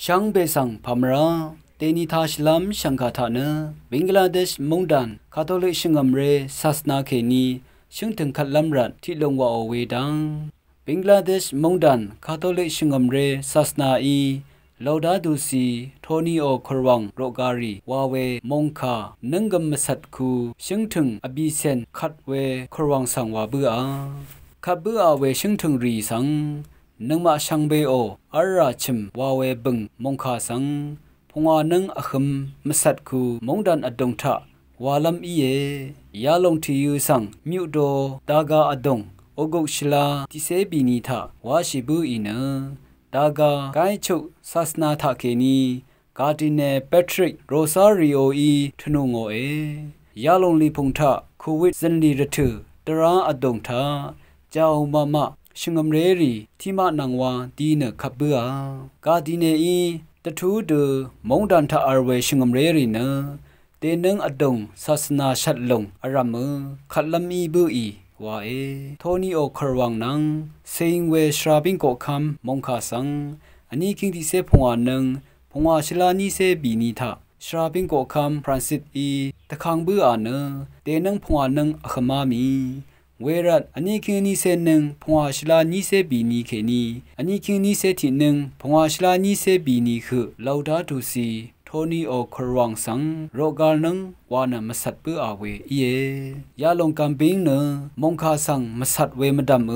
ช่างเบสังพามราเตนิทาชลัมช่างคาถานะบังกลาเทศมงดันคาทอลิกชิงอัมเรศาสนาเคนีชิงถึงขัดลำรัดที่ลงว่าเอาเวดังบังกลาเทศมงดันคาทอลิกชิงอัมเรศาสนาอีลาวดาดูซีโทนีโอครวังโรการีวาเวมงคานังกมสัตคูชิงถึงอบิเซนขัดเวครวังสังวาเบือขัดเบือเวชิงถึงรีสังนังมาช่างเบโออาราชิมวาเวบึงมงคาสังพงวานังอคมมสัตคูมงดันอดงทะวาลัมอีเยยาลงที่ยูสังมิวโดดากาอดงโอกุชลาทิเซบีนีทาวาชิบูอีเนดากาไกชุศาสนาทาเคนีกาดิเนเปทริกโรซาริโออีทนุงโอเอยาลงลีพงทะคูวิดซันลีรทุตราอดงทาเจ้ามามะชิงอมเรรีที่มานังวาดีเนขับเบือกาดิเนอีตะทูเดมงดันทาอาร์เวชิงอมเรรีเนเตนึงอดงศาสนาชัดลงอารามขัดลำอีบูอีว่าโทนี่โอครวังนังเซิงเวชราบิงโกคัมมงคาสังอันนี้คิงที่เซพงวานังพงวาชลานีเซบีนีทาชราบิงโกคัมฟรานซิสอีตะคังบูอาเนเตนึงพงวานังอขมามีเวรัตอันนี้คิงนี้เซนึงพงวาชลานีเซบีนีเคนีอันนี้คิงนี้เซทีนึงพงวาชลานีเซบีนีคือลาวดาดูซีโทนี่โอครวังสังโรกาลนังวานามาสัตเปืออาเวเยาลงกัมปิงเนมงคาสังมาสัตเวมดัม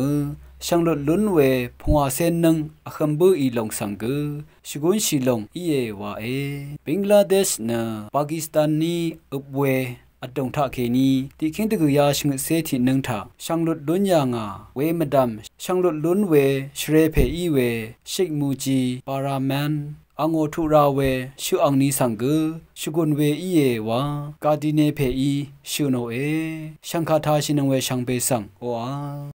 ช่างหลุดลุ้นเวพงวาเซนนังอคัมบูอีลงสังกือชิกุนชิลงว่าบังกลาเทศเนปากีสถานนีอุบเวอดงทาเคนีที่คิงตะกุยาชิงเซทินังทาช่างหลุดลุ้นยางาเวมดัมช่างหลุดลุ้นเวชเรเพอีเวชิกมูจีปาราแมนอังโอทุราเวชูอังนีสังกือชุกุนเวอีวากาดิเนเพอีชูโนชังคาทาชินงเวชังเปสังโออา